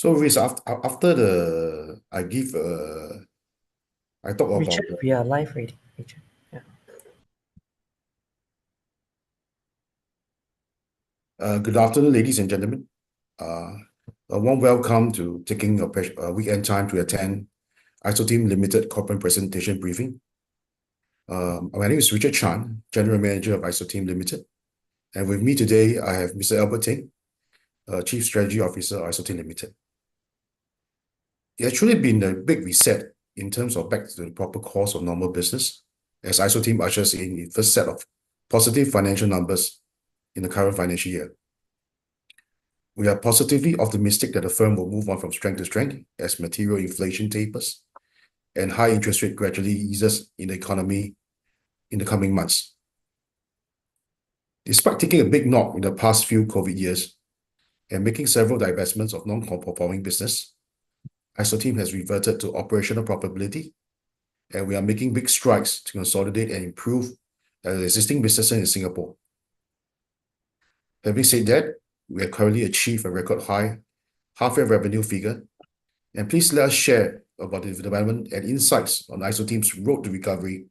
So, Riz, after I talk about Richard, we are live ready. Richard. Yeah. good afternoon, ladies and gentlemen. Uh, a warm welcome to taking your weekend time to attend ISOTeam Limited corporate presentation briefing. My name is Richard Chan, General Manager of ISOTeam Limited, and with me today I have Mr. Albert Ting, Chief Strategy Officer of ISOTeam Limited. It's actually been a big reset in terms of back to the proper course of normal business, as ISOTeam ushers in its first set of positive financial numbers in the current financial year. We are positively optimistic that the firm will move on from strength to strength as material inflation tapers and high interest rate gradually eases in the economy in the coming months. Despite taking a big knock in the past few COVID years and making several divestments of non-performing business, ISOTeam has reverted to operational profitability, and we are making big strides to consolidate and improve existing businesses in Singapore. Having said that, we have currently achieved a record high half-year revenue figure, and please let us share about the development and insights on ISOTeam's road to recovery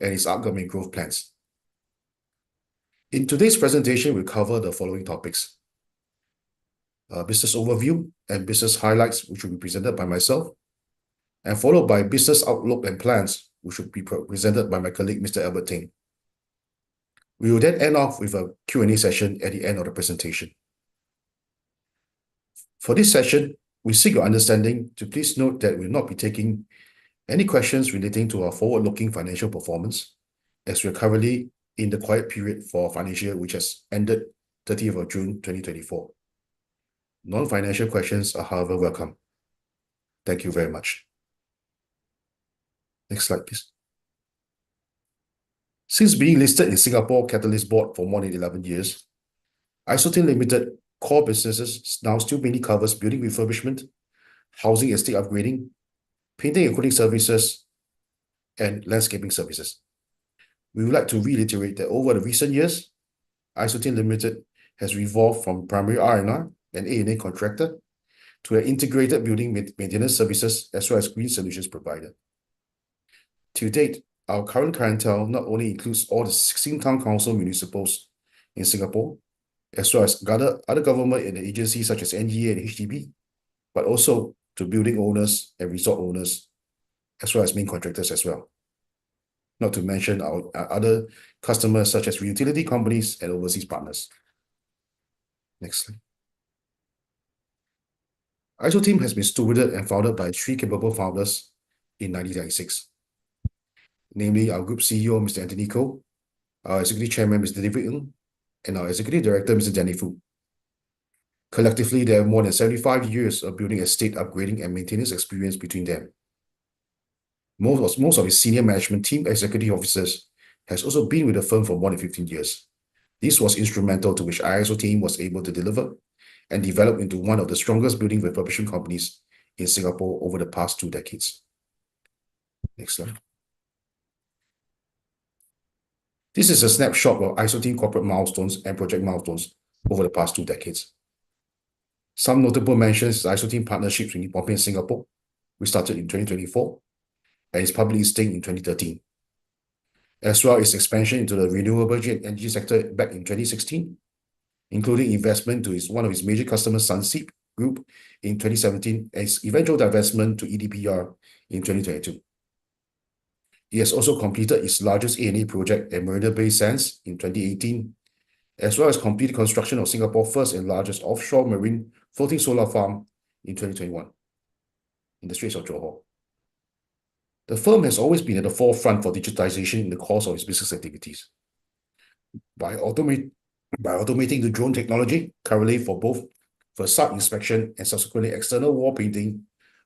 and its upcoming growth plans. In today's presentation, we'll cover the following topics: business overview and business highlights, which will be presented by myself, and followed by business outlook and plans, which will be presented by my colleague, Mr. Albert Ting. We will then end off with a Q&A session at the end of the presentation. For this session, we seek your understanding to please note that we will not be taking any questions relating to our forward-looking financial performance, as we are currently in the quiet period for financial year which has ended 30th of June 2024. Non-financial questions are, however, welcome. Thank you very much. Next slide, please. Since being listed in Singapore Catalyst Board for more than 11 years, ISOTeam Limited core businesses now still mainly covers building refurbishment, housing estate upgrading, painting and coating services, and landscaping services. We would like to reiterate that over the recent years, ISOTeam Limited has evolved from primary R&R and A&A contractor to an integrated building maintenance services as well as green solutions provider. To date, our current clientele not only includes all the 16 town council municipals in Singapore, as well as other government and agencies such as NEA and HDB, but also to building owners and resort owners, as well as main contractors as well. Not to mention our other customers such as utility companies and overseas partners. Next slide. ISOTeam has been stewarded and founded by three capable founders in 1996. Namely, our Group CEO, Mr. Anthony Koh, our Executive Chairman, Mr. David Ng, and our Executive Director, Mr. Danny Foo. Collectively, they have more than 75 years of building estate upgrading and maintenance experience between them. Most of its senior management team, executive officers, has also been with the firm for more than 15 years. This was instrumental to which ISOTeam was able to deliver and develop into one of the strongest building refurbishment companies in Singapore over the past 2 decades. Next slide. This is a snapshot of ISOTeam corporate milestones and project milestones over the past 2 decades. Some notable mentions is ISOTeam partnerships with Nippon Paint Singapore, which started in 2024, and is publicly listed in 2013. As well as expansion into the renewable energy sector back in 2016, including investment to one of its major customers, Sunseap Group, in 2017, and its eventual divestment to EDPR in 2022. It has also completed its largest A&E project at Marina Bay Sands in 2018, as well as completed construction of Singapore's first and largest offshore marine floating solar farm in 2021 in the Straits of Johor. The firm has always been at the forefront for digitization in the course of its business activities. By automating the drone technology, currently for both facade inspection and subsequently external wall painting,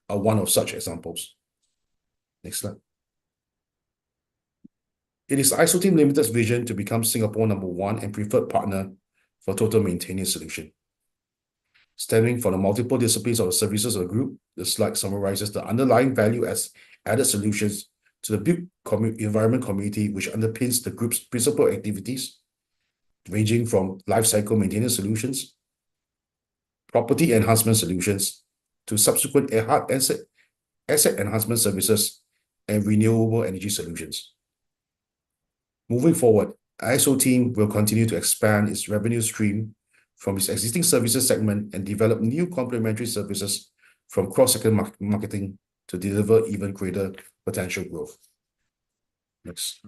are one of such examples. Next slide. It is ISOTeam Limited's vision to become Singapore #1 and preferred partner for total maintenance solution. Stemming from the multiple disciplines of the services of the group, the slide summarizes the underlying value as added solutions to the built environment community, which underpins the group's principal activities, ranging from life cycle maintenance solutions, property enhancement solutions, to subsequent asset enhancement services and renewable energy solutions. Moving forward, ISO team will continue to expand its revenue stream from its existing services segment and develop new complementary services from cross-sector marketing to deliver even greater potential growth. Next.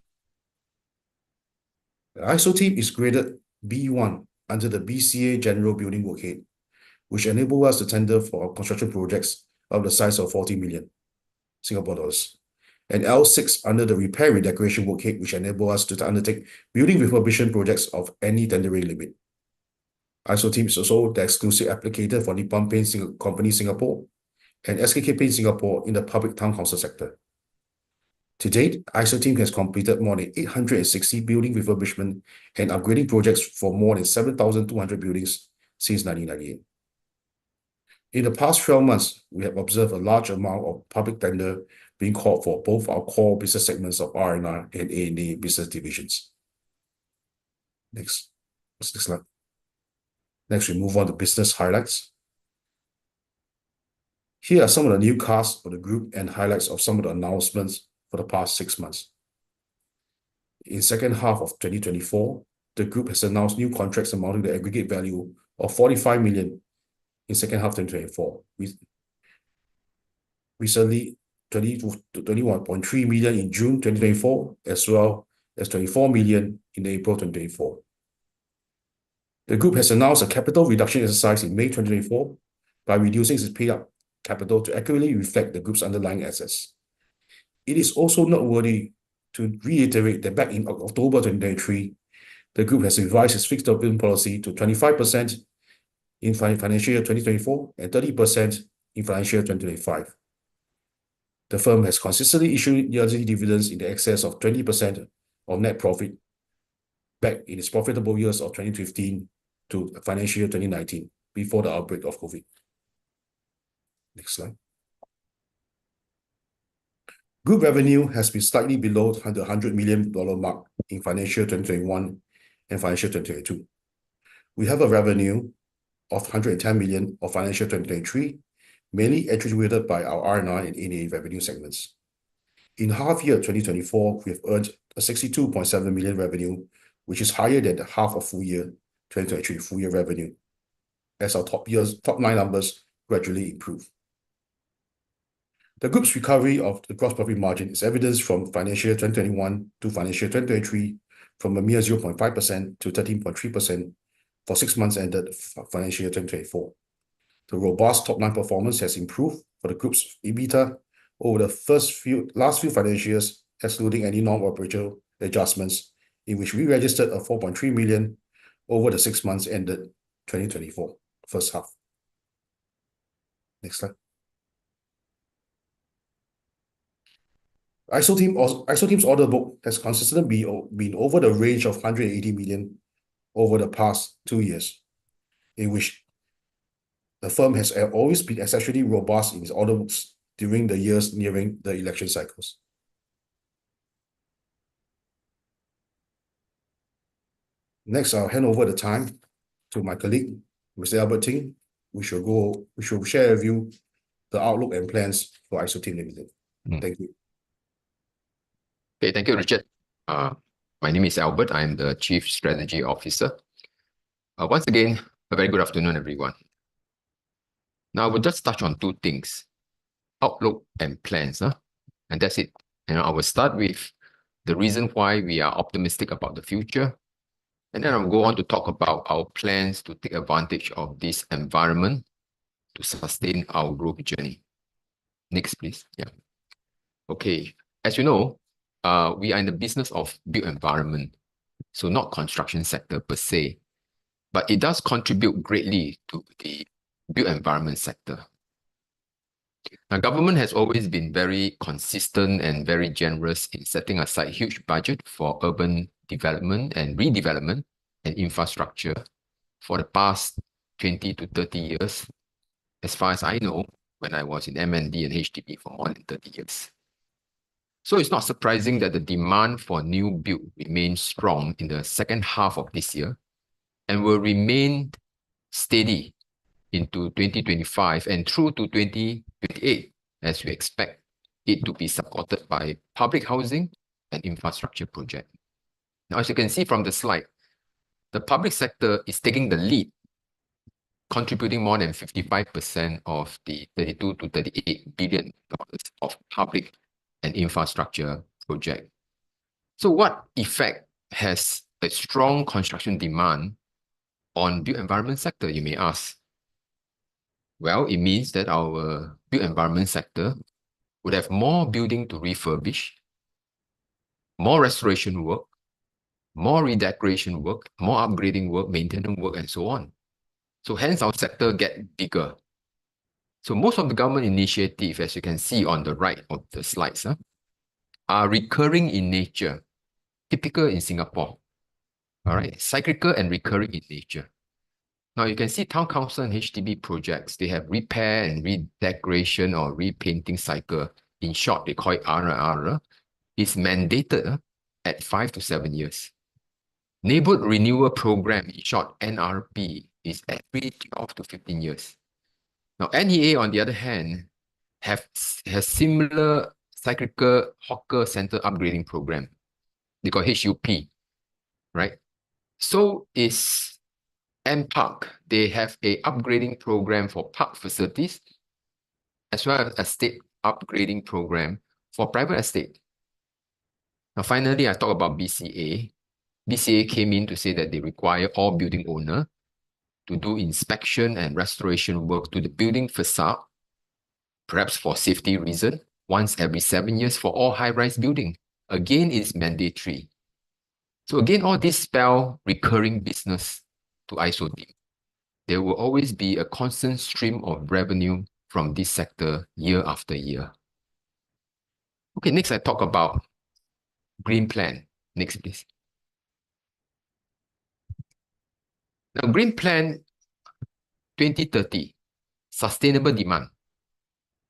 The ISO team is graded B1 under the BCA General Building Workhead, which enable us to tender for construction projects of the size of 40 million Singapore dollars, and L6 under the Repair Redecoration Workhead, which enable us to undertake building refurbishment projects of any tendering limit. ISO team is also the exclusive applicator for Nippon Paint Company Singapore and SKK Paint Singapore in the public town council sector. To date, ISO team has completed more than 860 building refurbishment and upgrading projects for more than 7,200 buildings since 1998. In the past 12 months, we have observed a large amount of public tender being called for both our core business segments of R&R and A&A business divisions. Next slide. Next, we move on to business highlights. Here are some of the new casts for the group and highlights of some of the announcements for the past 6 months. In second half of 2024, the group has announced new contracts amounting to aggregate value of 45 million in second half 2024. Recently, 20 to 21.3 million in June 2024, as well as 24 million in April 2024. The group has announced a capital reduction exercise in May 2024 by reducing its paid-up capital to accurately reflect the group's underlying assets. It is also noteworthy to reiterate that back in October 2023, the group has revised its fixed dividend policy to 25% in financial year 2024 and 30% in financial year 2025. The firm has consistently issued yearly dividends in the excess of 20% of net profit back in its profitable years of 2015 to financial year 2019, before the outbreak of COVID. Next slide. Group revenue has been slightly below the $100 million mark in financial year 2021 and financial year 2022. We have a revenue of 110 million of financial 2023, mainly attributed by our R&R and A&A revenue segments. In half year 2024, we have earned a 62.7 million revenue, which is higher than the half of full year 2023 full year revenue, as our top 9 numbers gradually improve. The group's recovery of the gross profit margin is evidenced from financial year 2021 to financial year 2023, from a mere 0.5% to 13.3% for 6 months ended financial year 2024. The robust top-line performance has improved for the group's EBITDA over the last few financial years, excluding any non-operational adjustments, in which we registered a 4.3 million over the 6 months ended 2024, first half. Next slide. ISO team's order book has consistently been over the range of 180 million over the past 2 years, in which the firm has always been exceptionally robust in its order books during the years nearing the election cycles. Next, I'll hand over the time to my colleague, Mr. Albert Ting. We shall share with you the outlook and plans for ISO Team Limited. Thank you. Okay, thank you, Richard. My name is Albert. I'm the Chief Strategy Officer. Once again, a very good afternoon, everyone. Now, we'll just touch on 2 things, outlook and plans. And that's it. I will start with the reason why we are optimistic about the future. And then I'll go on to talk about our plans to take advantage of this environment to sustain our growth journey. Next, please. Yeah. Okay. As you know, we are in the business of built environment, so not construction sector per se, but it does contribute greatly to the built environment sector. Now, government has always been very consistent and very generous in setting aside huge budget for urban development and redevelopment and infrastructure for the past 20 to 30 years, as far as I know, when I was in MND and HDB for more than 30 years. So it's not surprising that the demand for new build remains strong in the second half of this year and will remain steady into 2025 and through to 2028, as we expect it to be supported by public housing and infrastructure project. Now, as you can see from the slide, the public sector is taking the lead, contributing more than 55% of the 32 to 38 billion dollars of public and infrastructure project. So what effect has a strong construction demand on built environment sector, you may ask? Well, it means that our built environment sector would have more building to refurbish, more restoration work, more redecoration work, more upgrading work, maintenance work, and so on. So hence our sector get bigger. So most of the government initiative, as you can see on the right of the slides, are recurring in nature, typical in Singapore. All right, cyclical and recurring in nature. Now you can see town council and HDB projects, they have repair and redecoration or repainting cycle. In short, they call it RR. It's mandated at 5 to 7 years. Neighborhood renewal program, in short, NRP, is every 12 to 15 years. Now, NEA, on the other hand, has similar cyclical hawker center upgrading program. They call HUP, right? So is MPark. They have a upgrading program for park facilities, as well as estate upgrading program for private estate. Now, finally, I talk about BCA. BCA came in to say that they require all building owner to do inspection and restoration work to the building facade, perhaps for safety reason, once every 7 years for all high-rise building. Again, it's mandatory. So again, all this spell recurring business to ISO team. There will always be a constant stream of revenue from this sector year after year. Okay, next I talk about Green Plan. Next, please. Now, Green Plan 2030, sustainable demand,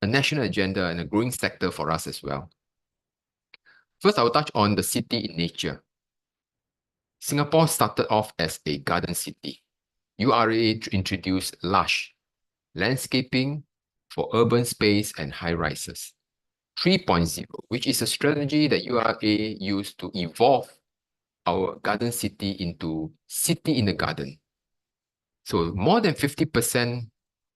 a national agenda and a growing sector for us as well. First, I will touch on the city in nature. Singapore started off as a garden city. URA introduced LUSH, landscaping for urban space and high-rises. 3.0, which is a strategy that URA used to evolve our garden city into city in the garden. So more than 50%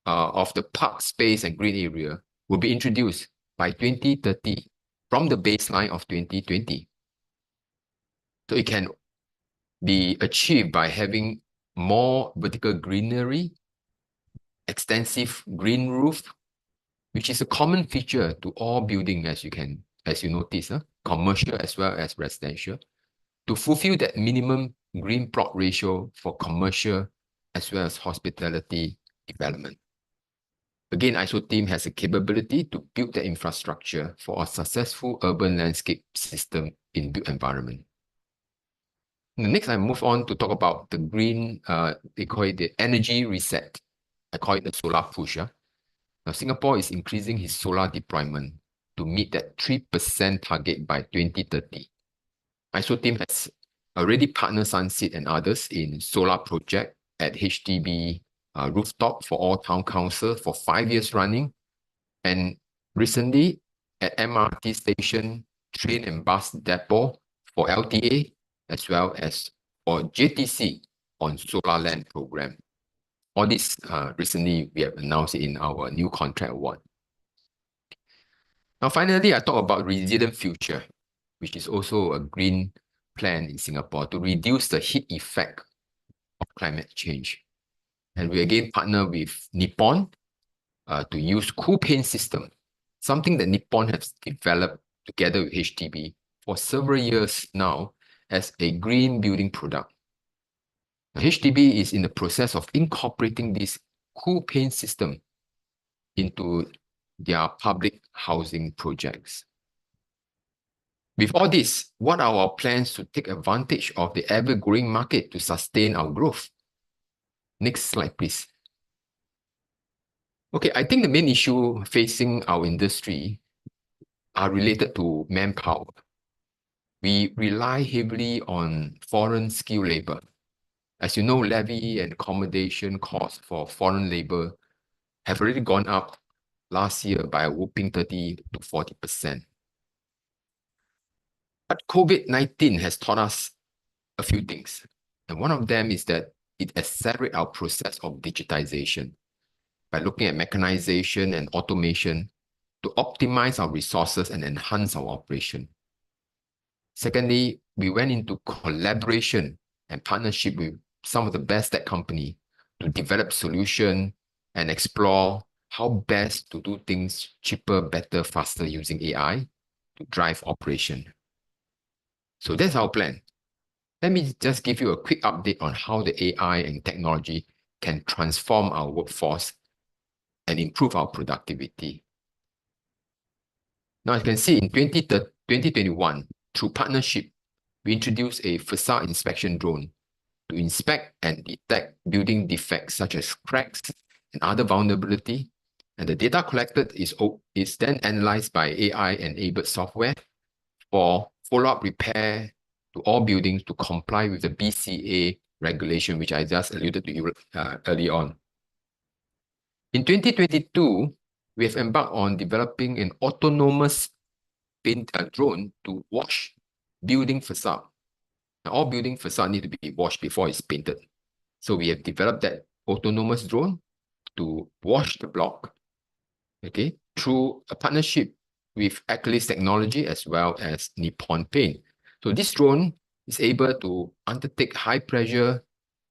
of the park space and green area will be introduced by 2030 from the baseline of 2020. So it can be achieved by having more vertical greenery, extensive green roof, which is a common feature to all building, as you notice, commercial as well as residential, to fulfill that minimum green plot ratio for commercial as well as hospitality development. Again, ISO team has a capability to build the infrastructure for a successful urban landscape system in built environment. Next, I move on to talk about the green, they call it the energy reset. I call it the solar push. Now, Singapore is increasing its solar deployment to meet that 3% target by 2030. ISO team has already partnered Sunseed and others in solar project at HDB rooftop for all town council for 5 years running. And recently at MRT station, train and bus depot for LTA, as well as for JTC on solar land program. All this recently we have announced in our new contract award. Now, finally, I talk about resilient future, which is also a green plan in Singapore to reduce the heat effect of climate change. And we again partner with Nippon to use cool paint system, something that Nippon has developed together with HDB for several years now as a green building product. Now, HDB is in the process of incorporating this cool paint system into their public housing projects. With all this, what are our plans to take advantage of the ever-growing market to sustain our growth? Next slide, please. Okay, I think the main issue facing our industry are related to manpower. We rely heavily on foreign skilled labor. As you know, levy and accommodation costs for foreign labor have already gone up last year by a whopping 30 to 40%. But COVID-19 has taught us a few things. And one of them is that it accelerates our process of digitization by looking at mechanization and automation to optimize our resources and enhance our operation. Secondly, we went into collaboration and partnership with some of the best tech companies to develop solutions and explore how best to do things cheaper, better, faster using AI to drive operation. So that's our plan. Let me just give you a quick update on how the AI and technology can transform our workforce and improve our productivity. Now, as you can see, in 2021, through partnership, we introduced a facade inspection drone to inspect and detect building defects such as cracks and other vulnerability. And the data collected is then analyzed by AI-enabled software for follow-up repair to all buildings to comply with the BCA regulation, which I just alluded to you early on. In 2022, we have embarked on developing an autonomous drone to wash building facade. Now, all building facade need to be washed before it's painted. So we have developed that autonomous drone to wash the block, okay, through a partnership with Acrylis Technology as well as Nippon Paint. So this drone is able to undertake high-pressure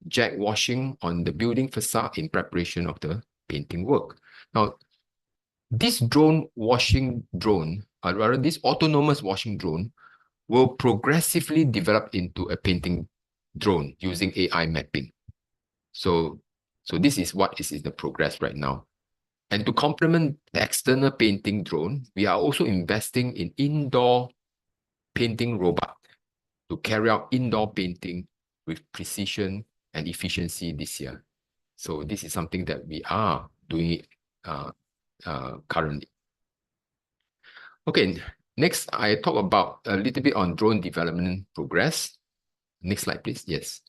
jack washing on the building facade in preparation of the painting work. Now, this this autonomous washing drone will progressively develop into a painting drone using AI mapping. So this is what is in the progress right now. And to complement the external painting drone, we are also investing in indoor painting robot to carry out indoor painting with precision and efficiency this year. So this is something that we are doing currently. Okay, next I talk about a little bit on drone development progress. Next slide, please. Yes.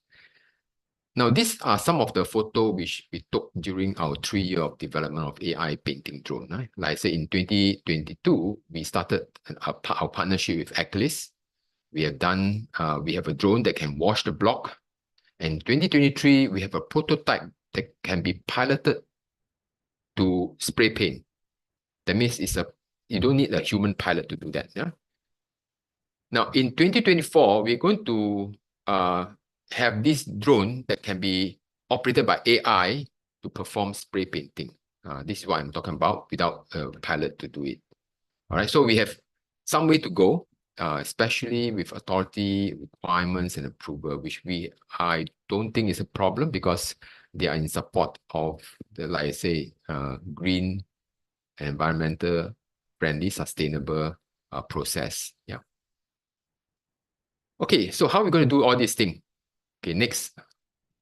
Now, these are some of the photos which we took during our 3-year of development of AI painting drone. Right? Like I said, in 2022, we started our partnership with Acrylis. We have a drone that can wash the block. And 2023, we have a prototype that can be piloted to spray paint. That means you don't need a human pilot to do that. Yeah? Now, in 2024, we're going to have this drone that can be operated by AI to perform spray painting. This is what I'm talking about without a pilot to do it. All right, so we have some way to go, especially with authority requirements and approval, which I don't think is a problem because they are in support of the, like I say, green and environmental friendly, sustainable process. Yeah. Okay, so how are we going to do all these things? Okay, next,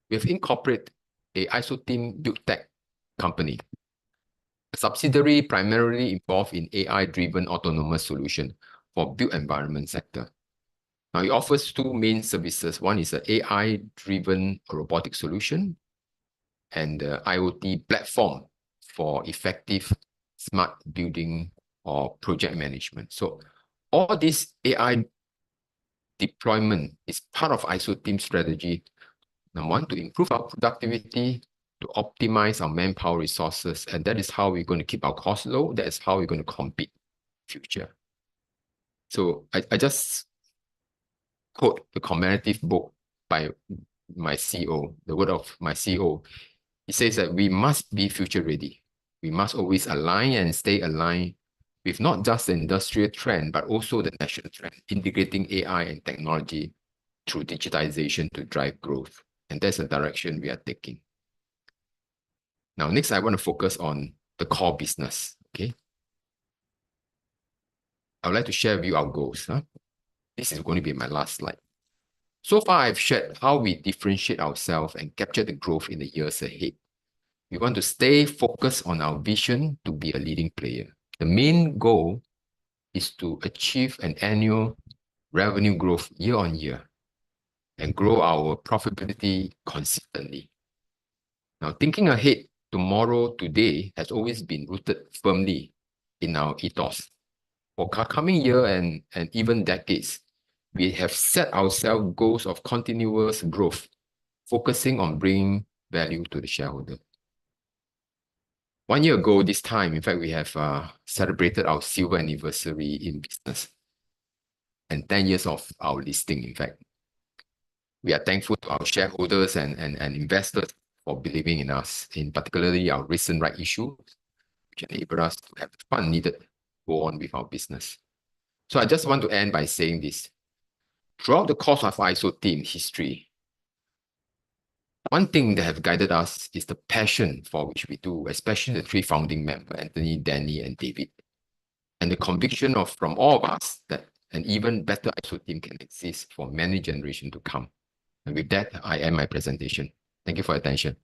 we have incorporated a ISOTeam Build Tech company, a subsidiary primarily involved in AI-driven autonomous solution for built environment sector. Now, it offers 2 main services. One is an AI-driven robotic solution and the IoT platform for effective smart building or project management. So all this AI deployment is part of ISOTeam strategy. Number 1, to improve our productivity, to optimize our manpower resources, and that is how we're going to keep our costs low. That is how we're going to compete in the future. So I just quote the commemorative book by my CEO, the word of my CEO. He says that we must be future ready. We must always align and stay aligned with not just the industrial trend, but also the national trend, integrating AI and technology through digitization to drive growth. And that's the direction we are taking. Now, next, I want to focus on the core business. Okay. I would like to share with you our goals. This is going to be my last slide. So far, I've shared how we differentiate ourselves and capture the growth in the years ahead. We want to stay focused on our vision to be a leading player. The main goal is to achieve an annual revenue growth year on year and grow our profitability consistently. Now, thinking ahead, tomorrow, today has always been rooted firmly in our ethos. For coming year and even decades, we have set ourselves goals of continuous growth, focusing on bringing value to the shareholder. 1 year ago, this time, in fact, we have celebrated our silver anniversary in business and 10 years of our listing, in fact. We are thankful to our shareholders and investors for believing in us, in particularly our recent right issue, which enabled us to have the fund needed to go on with our business. So I just want to end by saying this. Throughout the course of iSOTEAM history, one thing that have guided us is the passion for which we do, especially the three founding members, Anthony, Danny, and David, and the conviction from all of us that an even better iSOTEAM can exist for many generations to come. And with that, I end my presentation. Thank you for your attention.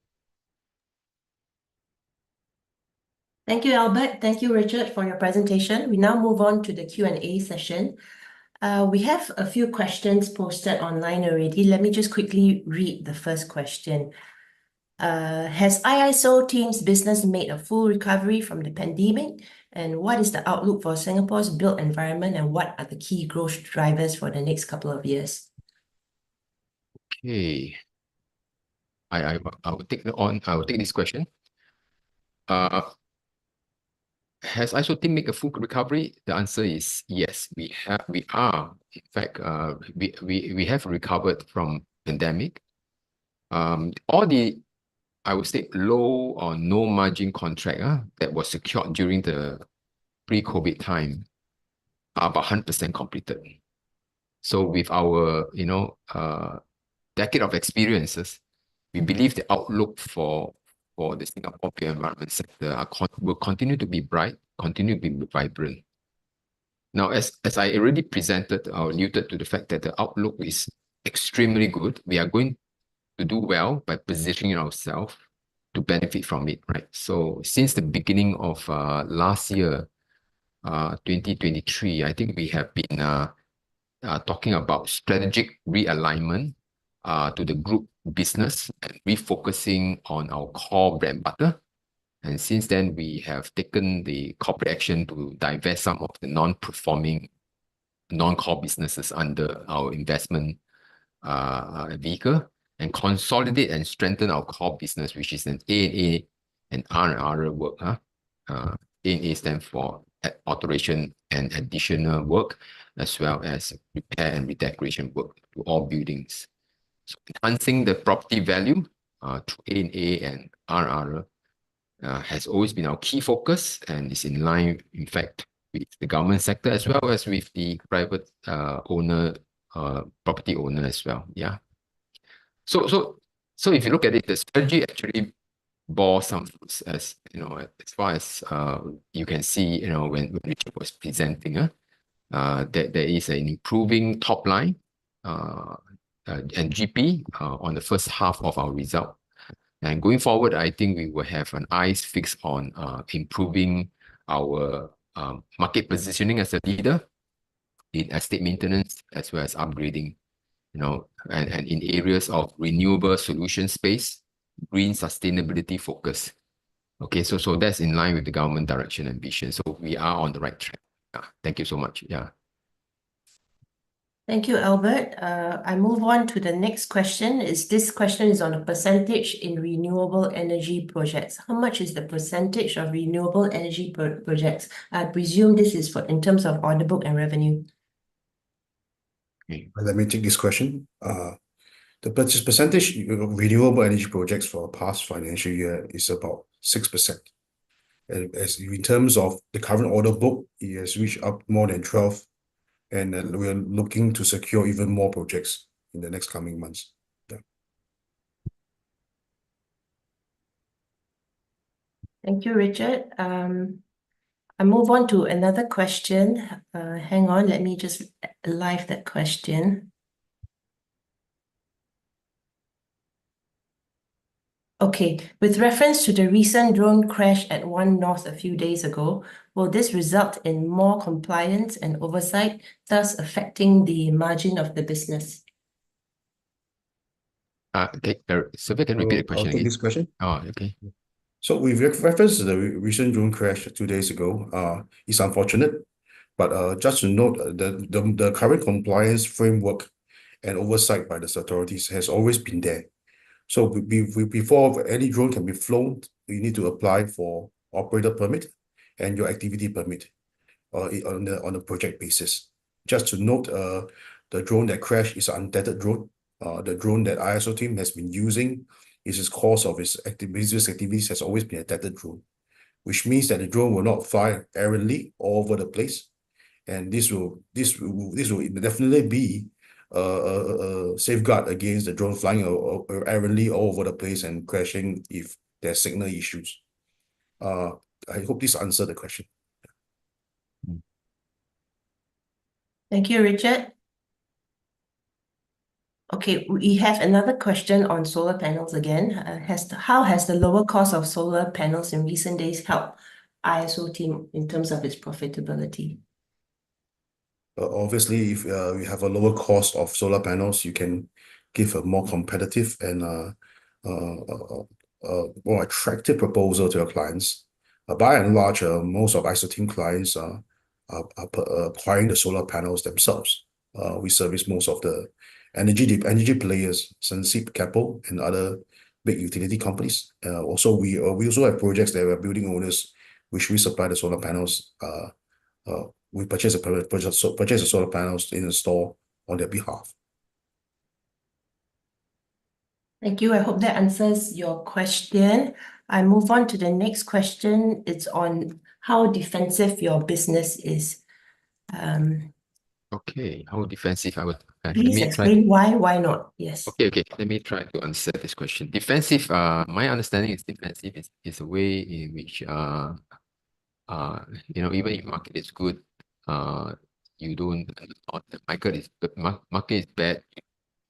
Thank you, Albert. Thank you, Richard, for your presentation. We now move on to the Q&A session. We have a few questions posted online already. Let me just quickly read the first question. Has iSOTEAM's business made a full recovery from the pandemic? And what is the outlook for Singapore's built environment, and what are the key growth drivers for the next couple of years? Okay. I will take this question. Has iSOTEAM made a full recovery? The answer is yes. We are. In fact, we have recovered from pandemic. All the, I would say, low or no margin contract that was secured during the pre-COVID time are about 100% completed. So with our decade of experiences, we believe the outlook for the Singapore built environment sector will continue to be bright, continue to be vibrant. Now, as I already presented or alluded to the fact that the outlook is extremely good, we are going to do well by positioning ourselves to benefit from it, right? So since the beginning of last year, 2023, I think we have been talking about strategic realignment to the group business and refocusing on our core bread and butter. And since then, we have taken the corporate action to divest some of the non-performing, non-core businesses under our investment vehicle and consolidate and strengthen our core business, which is an A&A and R&R work. A&A stands for alteration and additional work, as well as repair and redecoration work to all buildings. So enhancing the property value through A&A and R&R has always been our key focus and is in line, in fact, with the government sector as well as with the private property owner as well. Yeah. So if you look at it, the strategy actually bore some fruits, as as far as you can see, when Richard was presenting, that there is an improving top line and GP on the first half of our result. And going forward, I think we will have an eyes fixed on improving our market positioning as a leader in estate maintenance as well as upgrading, and in areas of renewable solution space, green sustainability focus. Okay, so that's in line with the government direction and vision. So we are on the right track. Thank you so much. Yeah. Thank you, Albert. I move on to the next question. This question is on a percentage in renewable energy projects. How much is the percentage of renewable energy projects? I presume this is in terms of order book and revenue. Okay. Let me take this question. The percentage of renewable energy projects for the past financial year is about 6%. And in terms of the current order book, it has reached up more than 12%. And we are looking to secure even more projects in the next coming months. Yeah. Thank you, Richard. I move on to another question. Hang on, let me just live that question. Okay, with reference to the recent drone crash at One North a few days ago, will this result in more compliance and oversight, thus affecting the margin of the business? Okay, Sylvia, can you repeat the question I'll take again? this question. Oh, okay. So with reference to the recent drone crash 2 days ago, it's unfortunate, but just to note, the current compliance framework and oversight by the authorities has always been there. So before any drone can be flown, you need to apply for operator permit and your activity permit on a project basis. Just to note, the drone that crashed is an untethered drone. The drone that ISO team has been using is its course of its business activities has always been a tethered drone, which means that the drone will not fly errantly all over the place, and this will definitely be a safeguard against the drone flying errantly all over the place and crashing if there's signal issues. I hope this answered the question. Thank you, Richard. Okay, we have another question on solar panels again. How has the lower cost of solar panels in recent days helped ISO team in terms of its profitability? Obviously, if you have a lower cost of solar panels, you can give a more competitive and more attractive proposal to your clients. By and large, most of ISO team clients are acquiring the solar panels themselves. We service most of the energy players, Sunseap, Keppel, and other big utility companies. Also, we also have projects that are building owners, which we supply the solar panels. We purchase the solar panels to install on their behalf. Thank you. I hope that answers your question. I move on to the next question. It's on how defensive your business is. Okay, how defensive I would. Let Please me try. explain why not? Yes. Okay. Let me try to answer this question. Defensive. My understanding is defensive is a way in which even if market is good, you don't. The market is bad.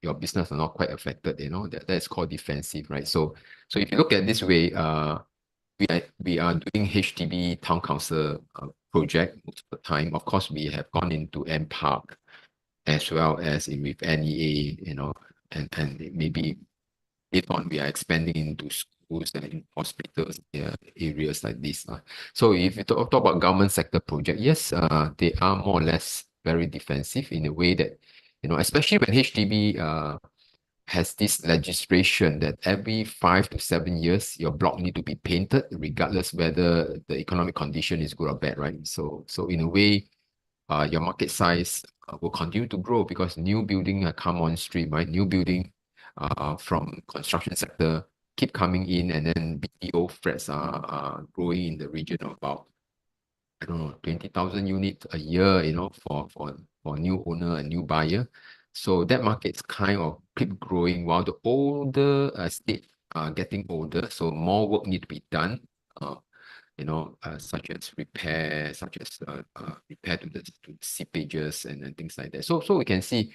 Your business are not quite affected. That's called defensive, right? So if you look at this way, we are doing HDB town council project most of the time. Of course, we have gone into MPark as well as with NEA, and maybe later on we are expanding into schools and hospitals, areas like this. So if you talk about government sector project, yes, they are more or less very defensive in a way that, especially when HDB has this legislation that every 5 to 7 years, your block need to be painted, regardless whether the economic condition is good or bad, right? So in a way, your market size will continue to grow because new building come on stream, right? New building from construction sector keep coming in, and then BTO flats are growing in the region of about, I don't know, 20,000 units a year, for new owner and new buyer. So that market's kind of keep growing while the older estate are getting older. So more work need to be done, such as repair to the seepages and things like that. So we can see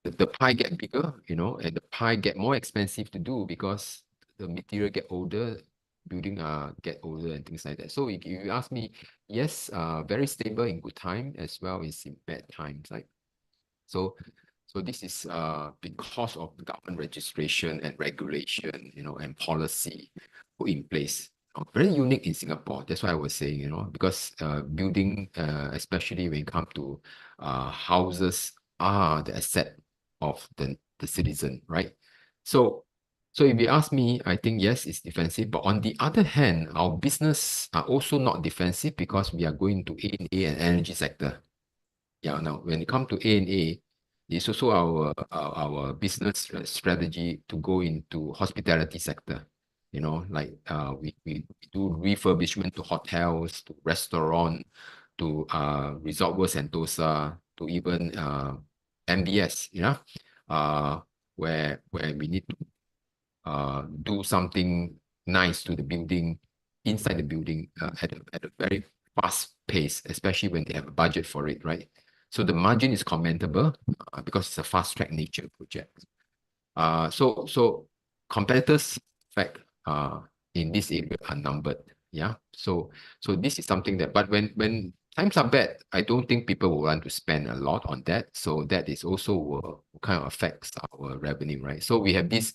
the pie get bigger, and the pie get more expensive to do because the material get older, building get older and things like that. So if you ask me, yes, very stable in good time as well as in bad times. So this is because of government registration and regulation, and policy put in place. Very unique in Singapore. That's why I was saying, because building, especially when it comes to houses, are the asset of the citizen, right? So if you ask me, I think yes, it's defensive. But on the other hand, our business are also not defensive because we are going to A&A and energy sector. Yeah, now when it comes to A&A, it's also our business strategy to go into hospitality sector. We do refurbishment to hotels, to restaurant, to Resort World Sentosa, to even MBS, where we need to do something nice to the building, inside the building, at a very fast pace, especially when they have a budget for it, right? So the margin is commendable because it's a fast track nature project. So competitors, in fact, in this area are numbered. Yeah. So this is something that, but when times are bad, I don't think people will want to spend a lot on that. So that is also kind of affects our revenue, right? So we have this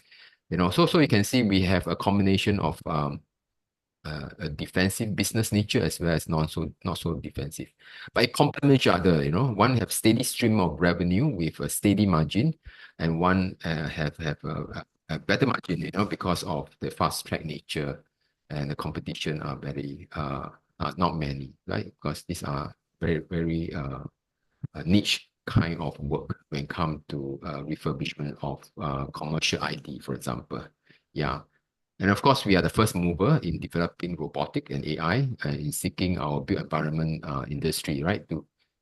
So you can see we have a combination of a defensive business nature as well as not so defensive. But it complements each other, One have steady stream of revenue with a steady margin, and one have a better margin, because of the fast track nature and the competition are very not many, right? Because these are very, very niche kind of work when it comes to refurbishment of commercial ID, for example. Yeah. And of course, we are the first mover in developing robotic and AI in seeking our built environment industry, right?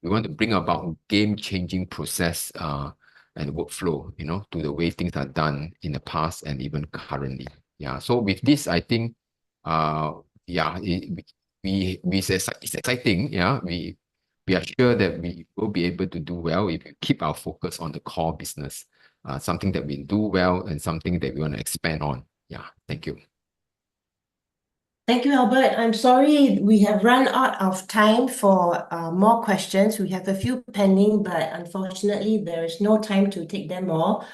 We want to bring about game-changing process and workflow, to the way things are done in the past and even currently. Yeah. So with this, I think, it's exciting. Yeah. We are sure that we will be able to do well if we keep our focus on the core business, something that we do well and something that we want to expand on. Yeah, thank you. Thank you, Albert. I'm sorry we have run out of time for more questions. We have a few pending, but unfortunately, there is no time to take them all.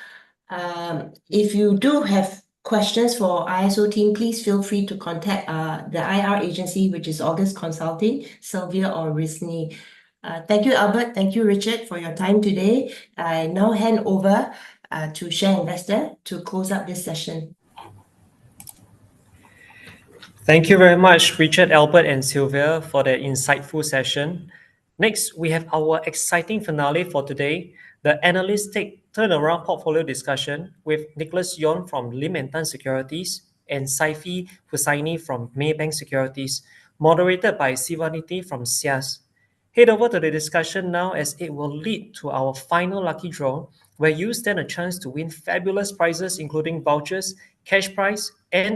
If you do have questions for ISO team, please feel free to contact the IR agency, which is August Consulting, Sylvia or Risni. Thank you, Albert. Thank you, Richard, for your time today. I now hand over to Share Investor to close up this session. Thank you very much, Richard, Albert, and Sylvia, for the insightful session. Next, we have our exciting finale for today, the Analyst Take Turnaround Portfolio Discussion with Nicholas Yon from Lim & Tan Securities and Saifi Hussaini from Maybank Securities, moderated by Sivaniti from SIAS. Head over to the discussion now, as it will lead to our final lucky draw, where you stand a chance to win fabulous prizes including vouchers, cash prize, and